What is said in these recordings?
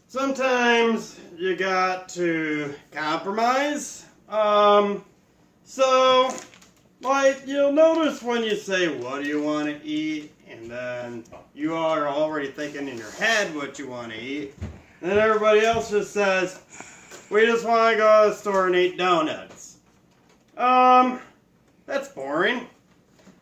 sometimes you got to compromise. So, like, you'll notice when you say, what do you want to eat? And then you are already thinking in your head what you want to eat. And then everybody else just says, we just want to go to the store and eat donuts. That's boring.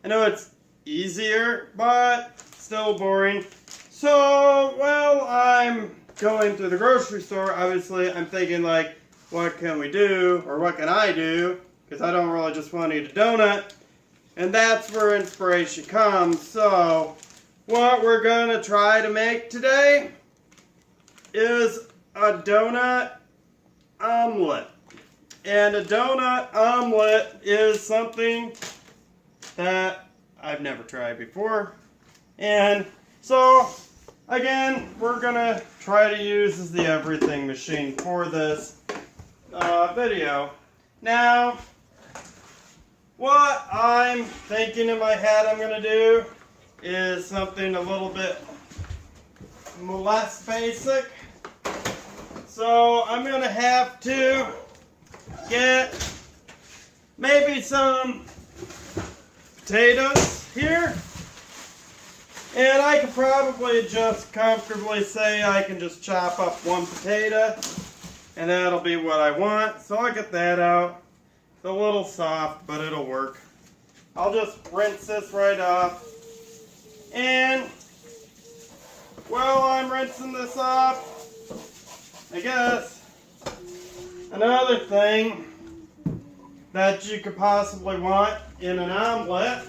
I know it's easier, but still boring. So, well, I'm going to the grocery store. Obviously, I'm thinking like, what can we do? Or what can I do? Because I don't really just want to eat a donut. And that's where inspiration comes. So, what we're going to try to make today is a donut omelet. And a donut omelet is something that I've never tried before. And so, again, we're going to try to use the everything machine for this video. Now, what I'm thinking in my head I'm going to do is something a little bit less basic. So I'm going to have to get maybe some potatoes here. And I could probably just comfortably say I can just chop up one potato and that'll be what I want. So I'll get that out. It's a little soft, but it'll work. I'll just rinse this right off. And while I'm rinsing this off, I guess another thing that you could possibly want in an omelet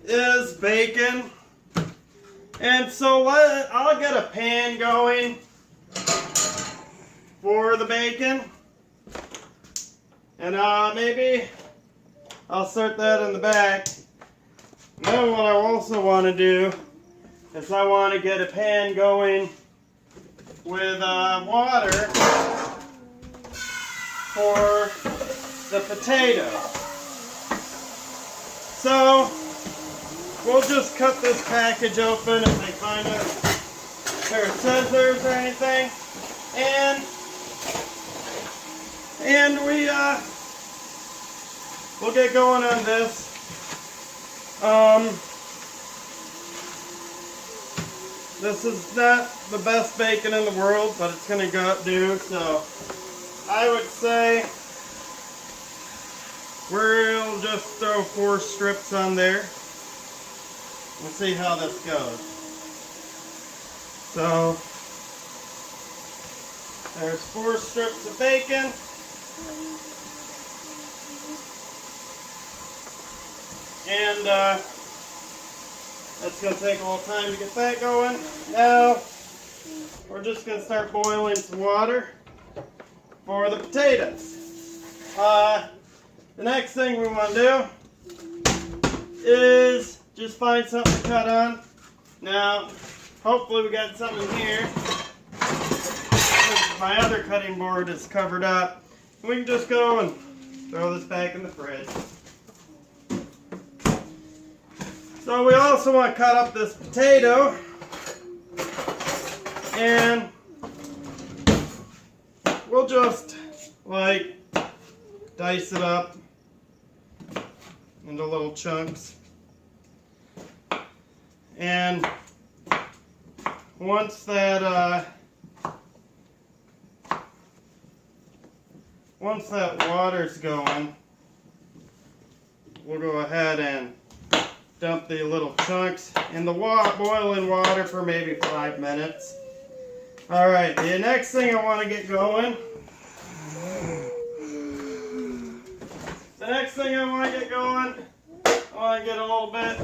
is bacon. And so I'll get a pan going for the bacon. And maybe I'll start that in the back. And then what I also want to do is I want to get a pan going with water for the potato. So we'll just cut this package open if they find a pair of scissors or anything, and we'll get going on this. This is not the best bacon in the world, but it's gonna do. So I would say we'll just throw 4 strips on there. We'll see how this goes. So, there's 4 strips of bacon. And that's going to take a little time to get that going. Now, we're just going to start boiling some water for the potatoes. The next thing we want to do is just find something to cut on. Now, hopefully we got something here. My other cutting board is covered up. We can just go and throw this back in the fridge. So we also want to cut up this potato. And we'll just like dice it up into little chunks. And once that water's going, we'll go ahead and dump the little chunks in the boiling water for maybe 5 minutes. Alright, the next thing I want to get going, I want to get a little bit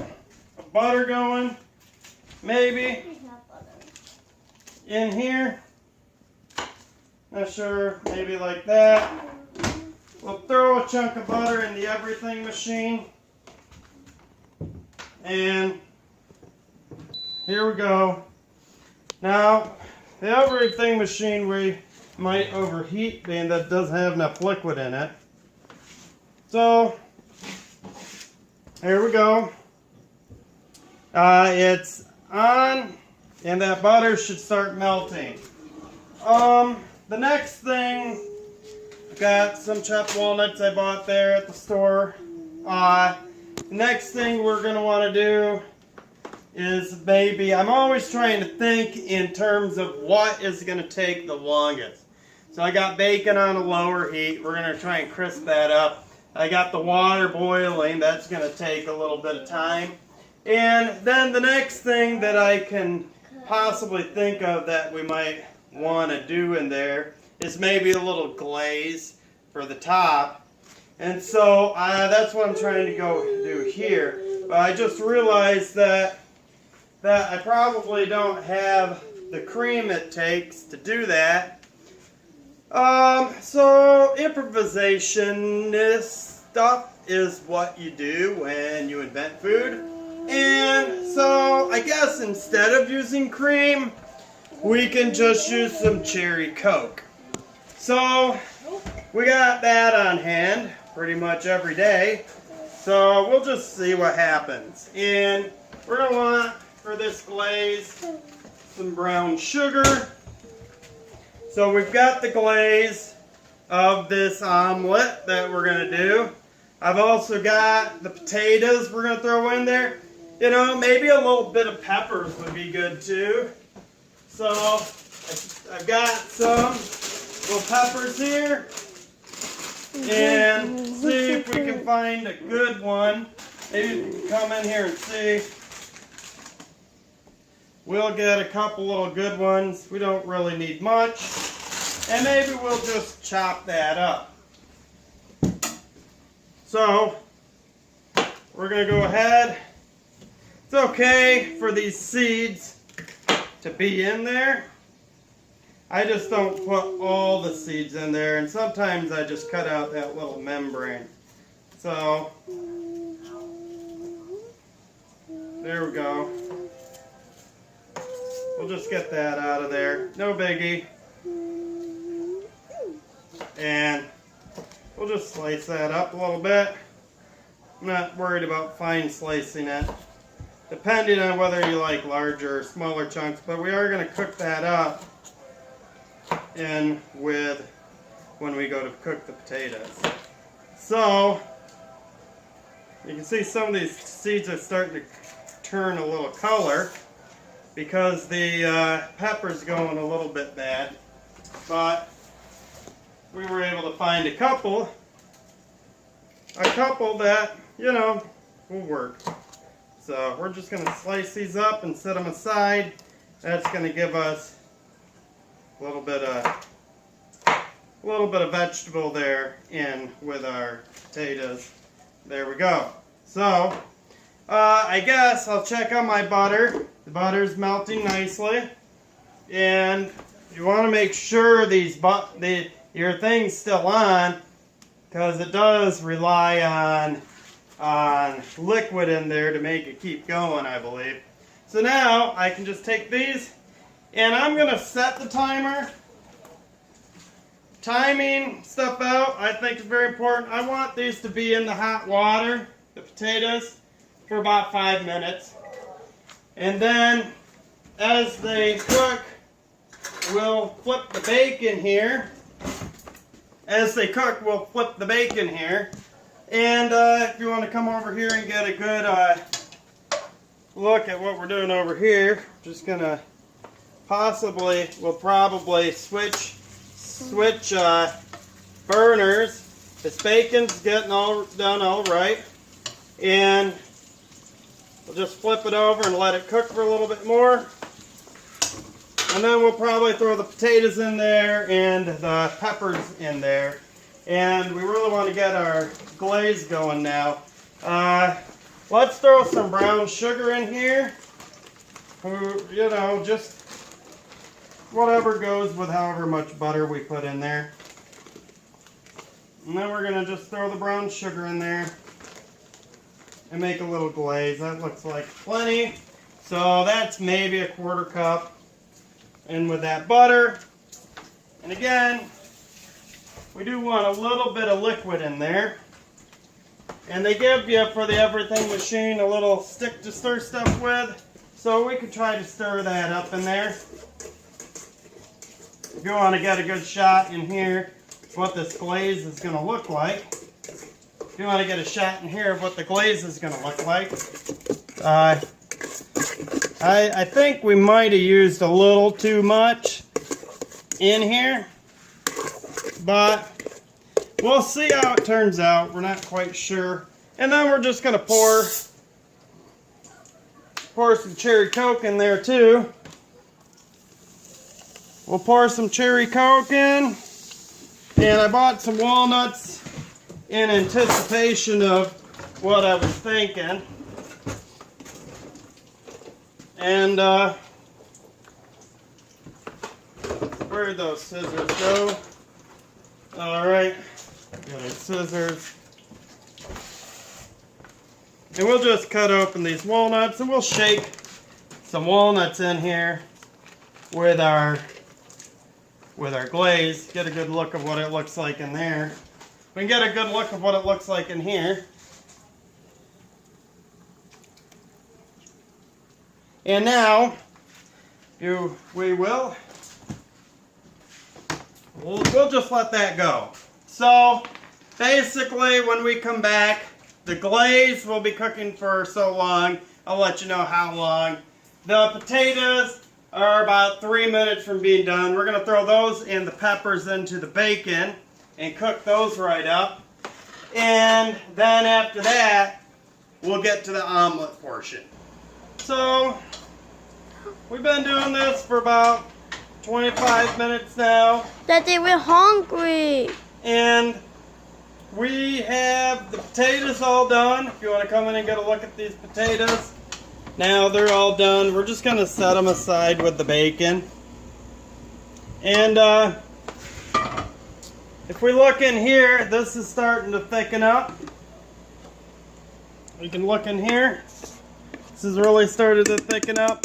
of butter going, maybe in here. Not sure, maybe like that. We'll throw a chunk of butter in the everything machine. And here we go. Now, the everything machine we might overheat, being that it doesn't have enough liquid in it. So, here we go. It's on And that butter should start melting. The next thing, got some chopped walnuts I bought there at the store. Next thing we're going to want to do is maybe, I'm always trying to think in terms of what is going to take the longest. So I got bacon on a lower heat. We're going to try and crisp that up. I got the water boiling. That's going to take a little bit of time. And then the next thing that I can possibly think of that we might want to do in there is maybe a little glaze for the top. And so that's what I'm trying to go do here. But I just realized that I probably don't have the cream it takes to do that. So improvisation, this stuff is what you do when you invent food. And so I guess instead of using cream, we can just use some cherry Coke. So we got that on hand pretty much every day. So we'll just see what happens. And we're going to want, for this glaze, some brown sugar. So we've got the glaze of this omelet that we're going to do. I've also got the potatoes we're going to throw in there. You know, maybe a little bit of peppers would be good too. So I've got some little peppers here. And see if we can find a good one. Maybe you can come in here and see. We'll get a couple little good ones. We don't really need much. And maybe we'll just chop that up. So, we're going to go ahead. It's okay for these seeds to be in there. I just don't put all the seeds in there, and sometimes I just cut out that little membrane. So, there we go. We'll just get that out of there. No biggie. And we'll just slice that up a little bit. I'm not worried about fine slicing it, depending on whether you like larger or smaller chunks, but we are going to cook that up in with when we go to cook the potatoes. So you can see some of these seeds are starting to turn a little color because the pepper's going a little bit bad, but we were able to find a couple that, you know, will work. So we're just going to slice these up and set them aside. That's going to give us a little bit of vegetable there in with our potatoes. There we go. So I guess I'll check on my butter. The butter's melting nicely, and you want to make sure your thing's still on, because it does rely on liquid in there to make it keep going, I believe. So now I can just take these, and I'm going to set the timer. Timing stuff out, I think, is very important. I want these to be in the hot water, the potatoes, for about 5 minutes. And then, as they cook, we'll flip the bacon here. As they cook, we'll flip the bacon here. And if you want to come over here and get a good look at what we're doing over here, just gonna we'll probably switch burners. This bacon's getting all done all right, and we'll just flip it over and let it cook for a little bit more. And then we'll probably throw the potatoes in there and the peppers in there. And we really want to get our glaze going now. Let's throw some brown sugar in here. You know, just whatever goes with however much butter we put in there. And then we're going to just throw the brown sugar in there and make a little glaze. That looks like plenty. So that's maybe a 1/4 cup. And with that butter, and again, we do want a little bit of liquid in there. And they give you, for the everything machine, a little stick to stir stuff with. So we can try to stir that up in there. If you want to get a good shot in here what this glaze is going to look like. If you want to get a shot in here of what the glaze is going to look like. I think we might have used a little too much in here. But we'll see how it turns out. We're not quite sure. And then we're just going to pour some cherry coke in there too. We'll pour some cherry coke in. And I bought some walnuts in anticipation of what I was thinking. And where'd those scissors go? Alright, got our scissors. And we'll just cut open these walnuts and we'll shake some walnuts in here with our glaze. Get a good look of what it looks like in there. We can get a good look of what it looks like in here. And now, we'll just let that go. So, basically, when we come back, the glaze will be cooking for so long. I'll let you know how long. The potatoes are about 3 minutes from being done. We're going to throw those and the peppers into the bacon and cook those right up. And then after that, we'll get to the omelet portion. So, we've been doing this for about 25 minutes now. Daddy, we're hungry. And we have the potatoes all done. If you want to come in and get a look at these potatoes. Now they're all done. We're just going to set them aside with the bacon. And if we look in here, this is starting to thicken up. You can look in here. This has really started to thicken up.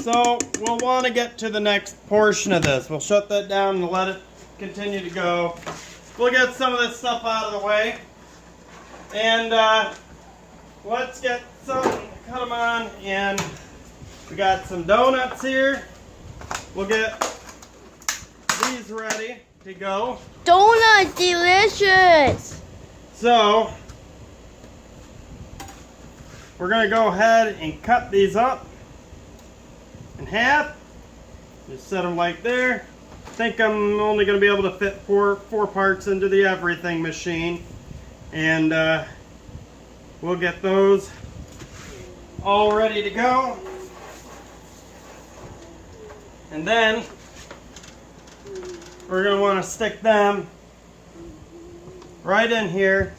So we'll want to get to the next portion of this. We'll shut that down and let it continue to go. We'll get some of this stuff out of the way. And let's get something to cut them on. And we got some donuts here. We'll get these ready to go. Donuts, delicious. So we're going to go ahead and cut these up in half. Just set them like there. I think I'm only going to be able to fit four parts into the everything machine. And we'll get those all ready to go. And then we're going to want to stick them right in here.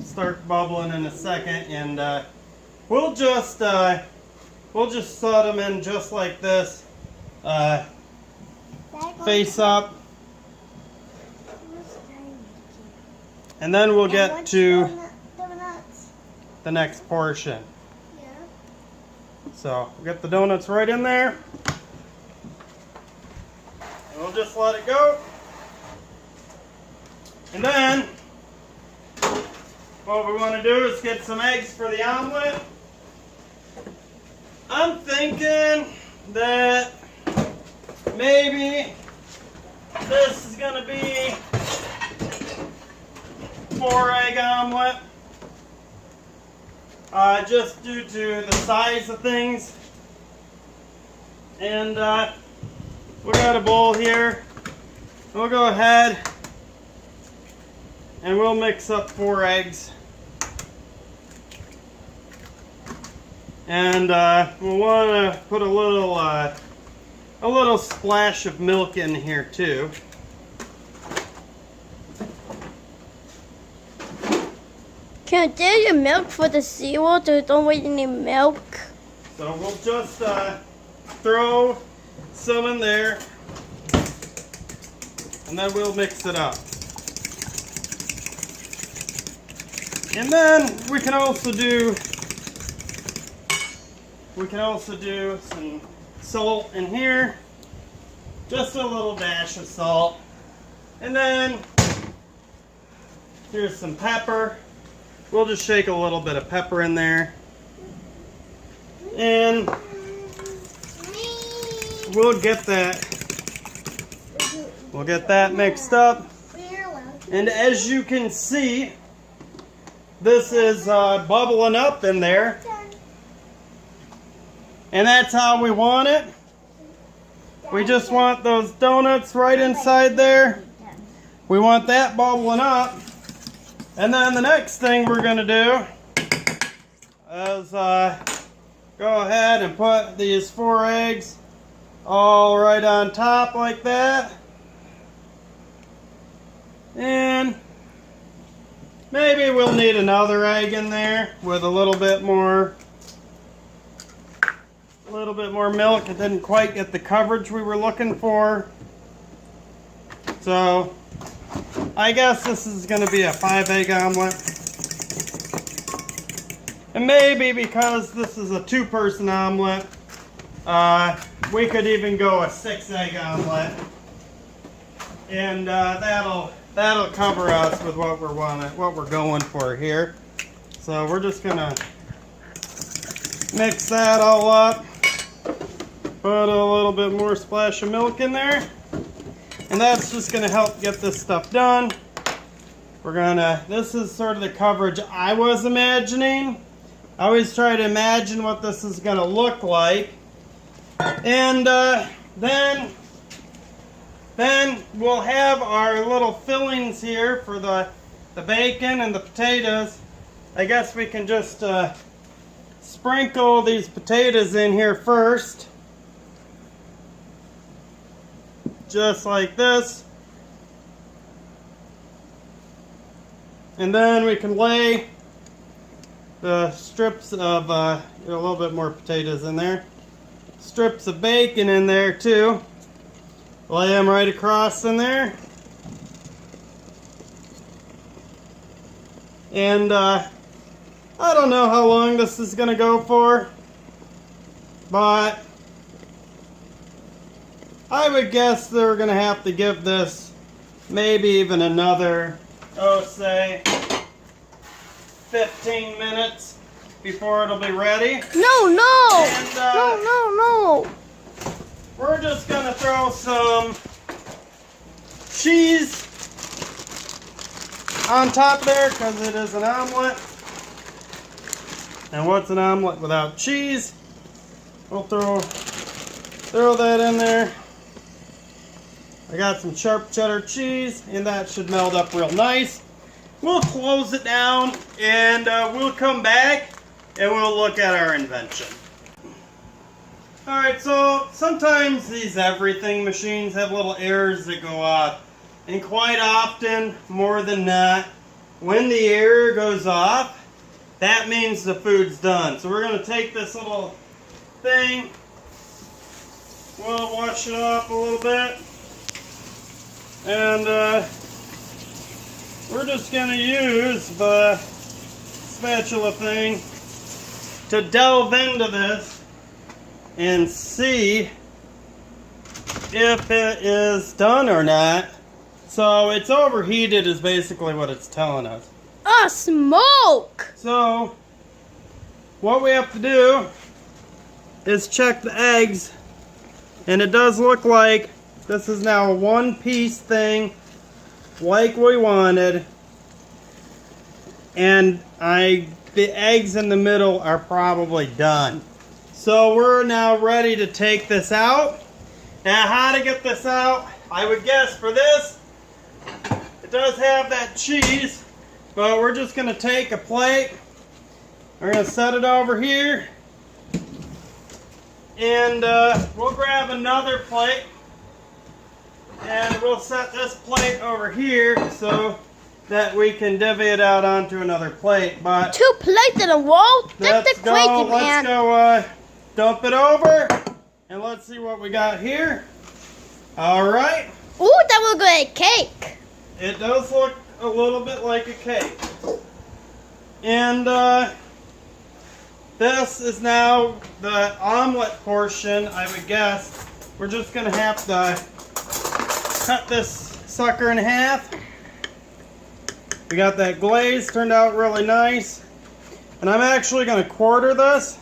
Start bubbling in a second, and we'll just set them in just like this, face up, and then we'll get to the next portion. So we'll get the donuts right in there, and we'll just let it go. And then what we want to do is get some eggs for the omelet. I'm thinking that maybe this is going to be 4-egg omelet. Just due to the size of things. And we got a bowl here. We'll go ahead and we'll mix up 4 eggs. And we'll want to put a little splash of milk in here too. Can I get your milk for the cereal? So don't really need milk. So we'll just throw some in there, and then we'll mix it up. And then we can also do some salt in here, just a little dash of salt, and then here's some pepper. we'll just shake a little bit of pepper in there. And we'll get that mixed up. And as you can see, this is bubbling up in there. And that's how we want it. We just want those donuts right inside there. We want that bubbling up. And then the next thing we're going to do is go ahead and put these 4 eggs all right on top like that. And maybe we'll need another egg in there with a little bit more milk. It didn't quite get the coverage we were looking for. So I guess this is going to be a 5-egg omelet. And maybe because this is a 2-person omelet, we could even go a 6-egg omelet. And that'll cover us with what we're going for here. So we're just gonna mix that all up. Put a little bit more splash of milk in there. And that's just gonna help get this stuff done. This is sort of the coverage I was imagining. I always try to imagine what this is gonna look like. And then we'll have our little fillings here for the bacon and the potatoes. I guess we can just sprinkle these potatoes in here first. Just like this. And then we can lay the strips of, a little bit more potatoes in there. Strips of bacon in there too. Lay them right across in there. And I don't know how long this is going to go for, but I would guess they're going to have to give this maybe even another, say 15 minutes before it'll be ready. No. And, No. we're just going to throw some cheese on top there because it is an omelet. And what's an omelet without cheese? We'll throw that in there. I got some sharp cheddar cheese, and that should melt up real nice. We'll close it down, and we'll come back, and we'll look at our invention. Alright, so sometimes these everything machines have little errors that go off. And quite often, more than not, when the error goes off, that means the food's done. So we're going to take this little thing, we'll wash it off a little bit, and we're just going to use the spatula thing to delve into this and see if it is done or not. So it's overheated is basically what it's telling us. Smoke! So what we have to do is check the eggs, and it does look like this is now a one-piece thing like we wanted, and the eggs in the middle are probably done. So we're now ready to take this out. Now how to get this out, I would guess for this, it does have that cheese, but we're just going to take a plate, we're going to set it over here, and we'll grab another plate, and we'll set this plate over here so that we can divvy it out onto another plate. But 2 plates in a row? That's crazy, man. Let's go dump it over, and let's see what we got here. Alright. Ooh, that looks like a cake. It does look a little bit like a cake. And this is now the omelet portion, I would guess. We're just going to have to cut this sucker in half. We got that glaze, turned out really nice. And I'm actually going to quarter this.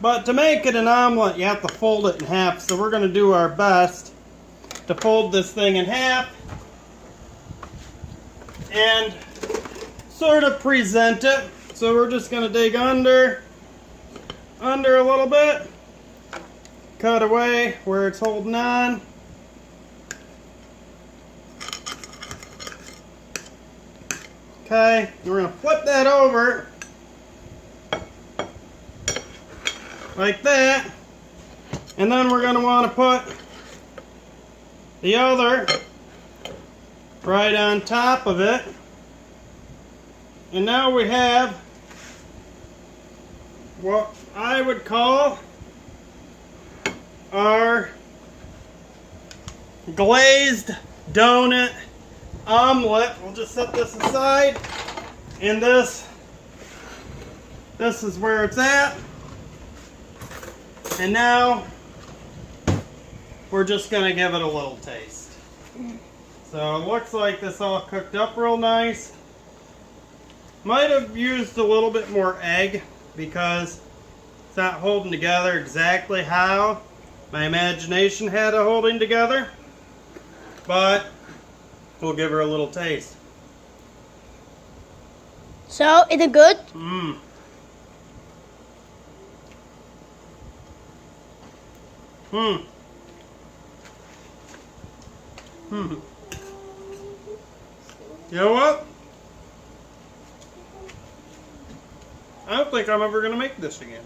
But to make it an omelet, you have to fold it in half. So we're going to do our best to fold this thing in half. And sort of present it. So we're just going to dig under a little bit. Cut away where it's holding on. Okay, we're going to flip that over like that, and then we're going to want to put the other right on top of it, and now we have what I would call our glazed donut omelet. We'll just set this aside, and this is where it's at. And now we're just going to give it a little taste. So it looks like this all cooked up real nice. Might have used a little bit more egg because it's not holding together exactly how my imagination had it holding together. But we'll give her a little taste. So, is it good? Mmm. Hmm. Hmm. You know what? I don't think I'm ever going to make this again.